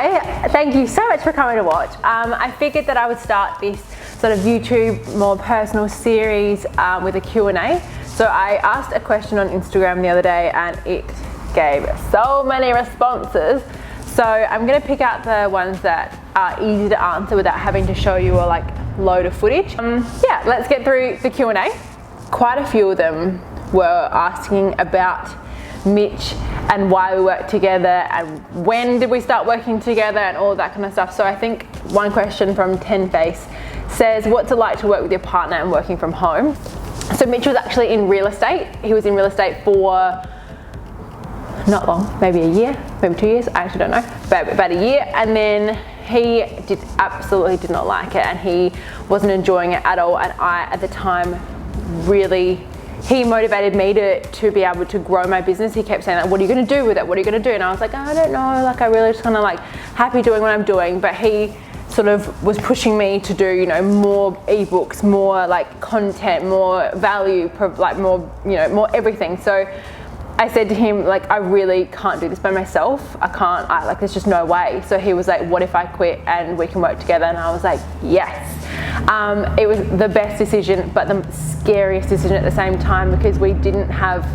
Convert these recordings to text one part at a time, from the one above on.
Hi, thank you so much for coming to watch. I figured that I would start this sort of YouTube, more personal series with a Q&A. So I asked a question on Instagram the other day and it gave so many responses. So I'm gonna pick out the ones that are easy to answer without having to show you a load of footage. Yeah, let's get through the Q&A. Quite a few of them were asking about Mitch and why we work together and when did we start working together and all that kind of stuff. So I think one question from Ten Face says, what's it like to work with your partner and working from home? So Mitch was actually in real estate. He was in real estate for not long, maybe a year, maybe 2 years, I actually don't know, but about a year. And then he absolutely did not like it and he wasn't enjoying it at all. And I, at the time, really, he motivated me to be able to grow my business. He kept saying, like, what are you gonna do with it? What are you gonna do? And I was like, I don't know, I really just kind of happy doing what I'm doing. But he sort of was pushing me to do, more ebooks, more content, more value, more everything. So I said to him, I really can't do this by myself. There's just no way. So he was like, what if I quit and we can work together? And I was like, yes. It was the best decision, but the scariest decision at the same time, because we didn't have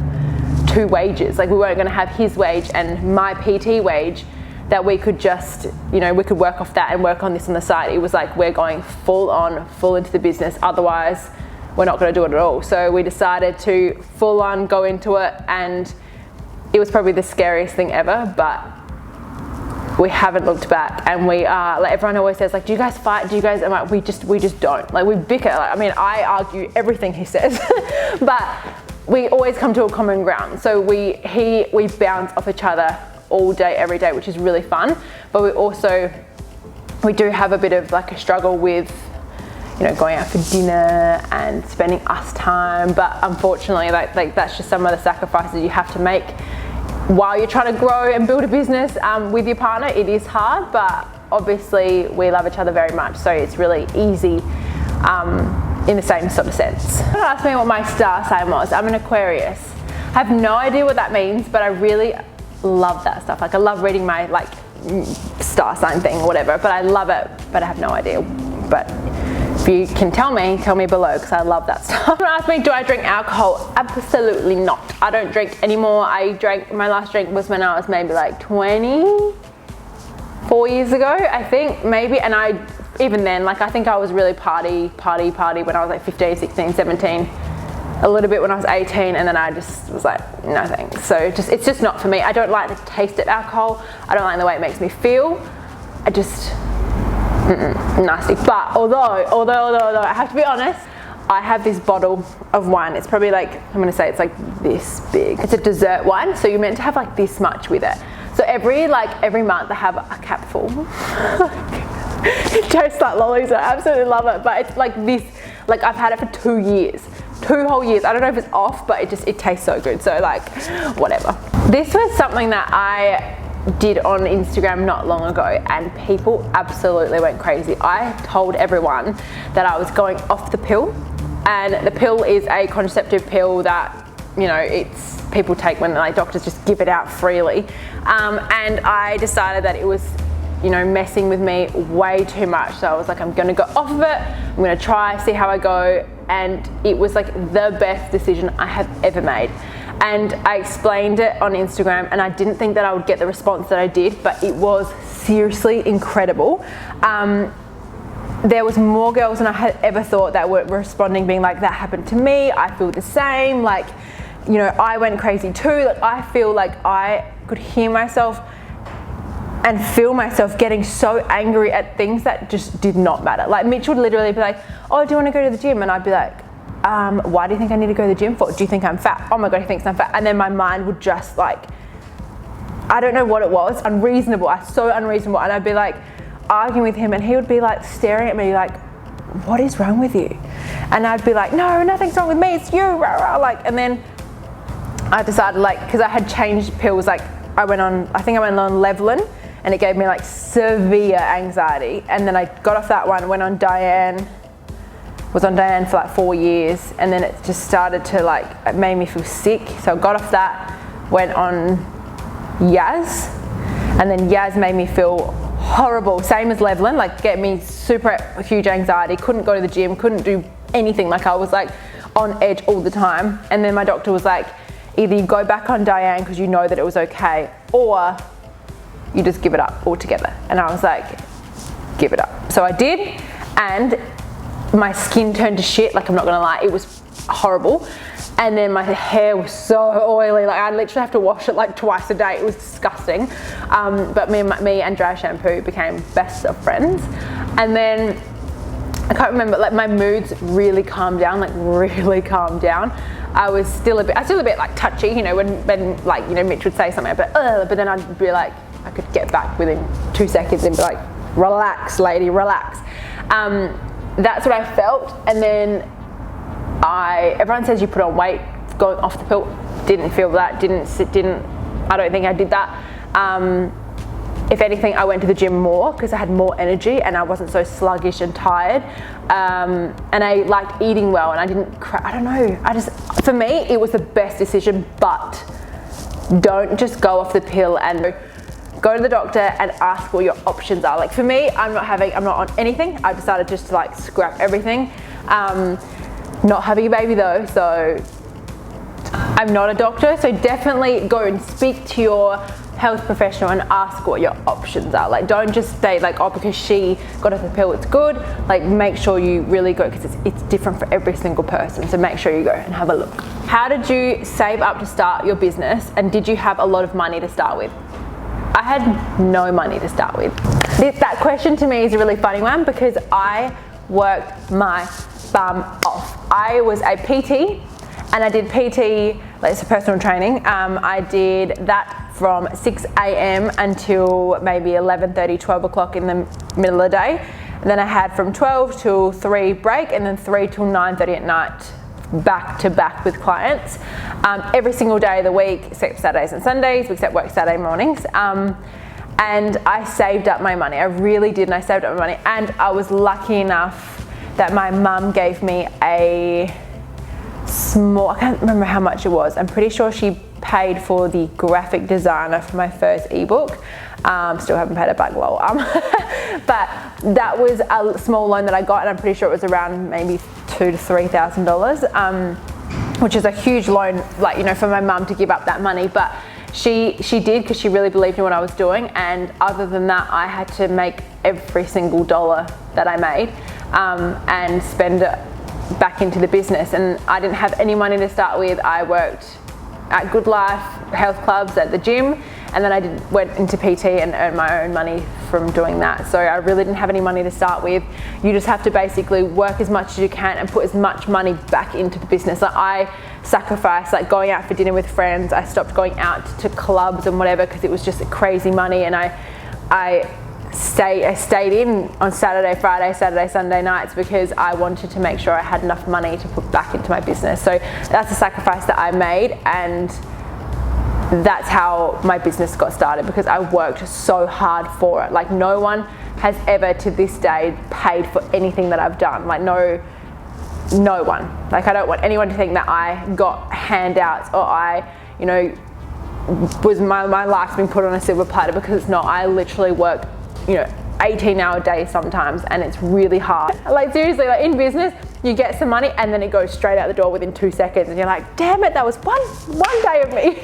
two wages. We weren't gonna have his wage and my PT wage that we could just, we could work off that and work on this on the side. It was we're going full into the business. Otherwise, we're not going to do it at all. So we decided to full on go into it, and it was probably the scariest thing ever, but we haven't looked back. And we are, everyone always says, do you guys fight? Do you guys, I'm like, we just don't. We bicker. I argue everything he says, but we always come to a common ground. So we bounce off each other all day, every day, which is really fun. But we do have a bit of a struggle with going out for dinner and spending us time, but unfortunately, that's just some of the sacrifices you have to make while you're trying to grow and build a business with your partner. It is hard, but obviously we love each other very much, so it's really easy in the same sort of sense. Someone asked me what my star sign was. I'm an Aquarius. I have no idea what that means, but I really love that stuff. I love reading my star sign thing or whatever, but I love it, but I have no idea. But if you can tell me below, because I love that stuff. Someone asked me, do I drink alcohol? Absolutely not. I don't drink anymore. My last drink was when I was maybe 24 years ago, I think, maybe. And even then, I think I was really party when I was 15, 16, 17. A little bit when I was 18, and then I just was no thanks. So it's just not for me. I don't like the taste of alcohol. I don't like the way it makes me feel. I just, nasty. But although I have to be honest, I have this bottle of wine. It's probably I'm gonna say it's this big. It's a dessert wine, so you're meant to have this much with it. So every month I have a cap full. It tastes like lollies. I absolutely love it. But it's this. I've had it for 2 years. 2 whole years. I don't know if it's off, but it tastes so good. So whatever. This was something that I did on Instagram not long ago, and people absolutely went crazy. I told everyone that I was going off the pill, and the pill is a contraceptive pill that it's people take when doctors just give it out freely, and I decided that it was messing with me way too much. So I was I'm gonna go off of it. I'm gonna try, see how I go, and it was the best decision I have ever made. And I explained it on Instagram, and I didn't think that I would get the response that I did, but it was seriously incredible. There was more girls than I had ever thought that were responding, being that happened to me, I feel the same, I went crazy too. I feel I could hear myself and feel myself getting so angry at things that just did not matter. Mitch would literally be oh, do you want to go to the gym? And I'd be why do you think I need to go to the gym for? Do you think I'm fat? Oh my God, he thinks I'm fat. And then my mind would just I don't know what it was, unreasonable. So unreasonable. And I'd be arguing with him, and he would be staring at me what is wrong with you? And I'd be no, nothing's wrong with me, it's you, rah, rah. And then I decided because I had changed pills, I went on Levlin, and it gave me severe anxiety. And then I got off that one, went on Diane, was on Diane for 4 years, and then it just started to it made me feel sick. So I got off that, went on Yaz, and then Yaz made me feel horrible, same as Levlin, like get me super huge anxiety, couldn't go to the gym, couldn't do anything, like I was like on edge all the time. And then my doctor was like, either you go back on Diane because you know that it was okay, or you just give it up altogether. And I was like, give it up. So I did, and my skin turned to shit, like I'm not gonna lie, it was horrible. And then my hair was so oily, like I literally have to wash it like twice a day. It was disgusting. But me and dry shampoo became best of friends. And then I can't remember, like my moods really calmed down, like really calmed down. I was still a bit like touchy, you know, when like, you know, Mitch would say something, but then I'd be like, I could get back within 2 seconds and be like, relax, lady, relax. That's what I felt. And then everyone says you put on weight going off the pill. Didn't feel that, I don't think I did that. If anything, I went to the gym more because I had more energy and I wasn't so sluggish and tired. And I liked eating well, and I don't know, for me, it was the best decision. But don't just go off the pill, and go to the doctor and ask what your options are. Like for me, I'm not on anything. I decided just to like scrap everything. Not having a baby though, so I'm not a doctor, so definitely go and speak to your health professional and ask what your options are. Like don't just say like, oh, because she got off the pill, it's good. Like make sure you really go, because it's different for every single person, so make sure you go and have a look. How did you save up to start your business, and did you have a lot of money to start with? I had no money to start with. That question to me is a really funny one, because I worked my bum off. I was a PT, and I did PT, like it's a personal training. I did that from 6 a.m. until maybe 11:30, 12 o'clock in the middle of the day. And then I had from 12 till 3 break, and then 3 till 9:30 at night, back to back with clients. Every single day of the week, except Saturdays and Sundays, except work Saturday mornings. And I saved up my money. I really did, and I saved up my money. And I was lucky enough that my mum gave me a small, I can't remember how much it was. I'm pretty sure she paid for the graphic designer for my first ebook. Still haven't paid it back, lol. But that was a small loan that I got, and I'm pretty sure it was around maybe $2,000 to $3,000, which is a huge loan, like, you know, for my mum to give up that money. But she did, because she really believed in what I was doing. And other than that, I had to make every single dollar that I made and spend it back into the business. And I didn't have any money to start with. I worked at Good Life, health clubs, at the gym, and then I went into PT and earned my own money from doing that. So I really didn't have any money to start with. You just have to basically work as much as you can and put as much money back into the business. Like I sacrificed like going out for dinner with friends. I stopped going out to clubs and whatever, because it was just crazy money. And I stayed in on Saturday, Friday, Saturday, Sunday nights, because I wanted to make sure I had enough money to put back into my business. So that's a sacrifice that I made, and that's how my business got started, because I worked so hard for it. Like no one has ever to this day paid for anything that I've done. Like no one. Like I don't want anyone to think that I got handouts, or I, you know, was my life's been put on a silver platter, because it's not. I literally work, you know, 18-hour days sometimes, and it's really hard. Like seriously, like in business, you get some money and then it goes straight out the door within 2 seconds, and you're like, damn it, that was one day of me.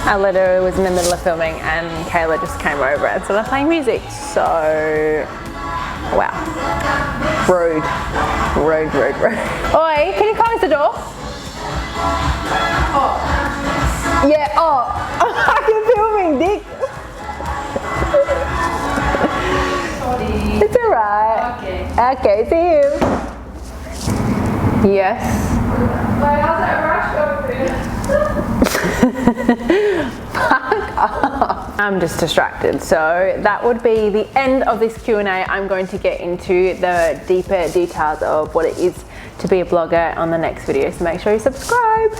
I literally was in the middle of filming, and Kayla just came over and started playing music. So, wow, rude. Oi, can you close the door? Oh. Yeah, oh, you're filming, dick. It's alright. Okay, see you. Yes. Fuck off. I'm just distracted. So that would be the end of this Q&A. I'm going to get into the deeper details of what it is to be a blogger on the next video. So make sure you subscribe.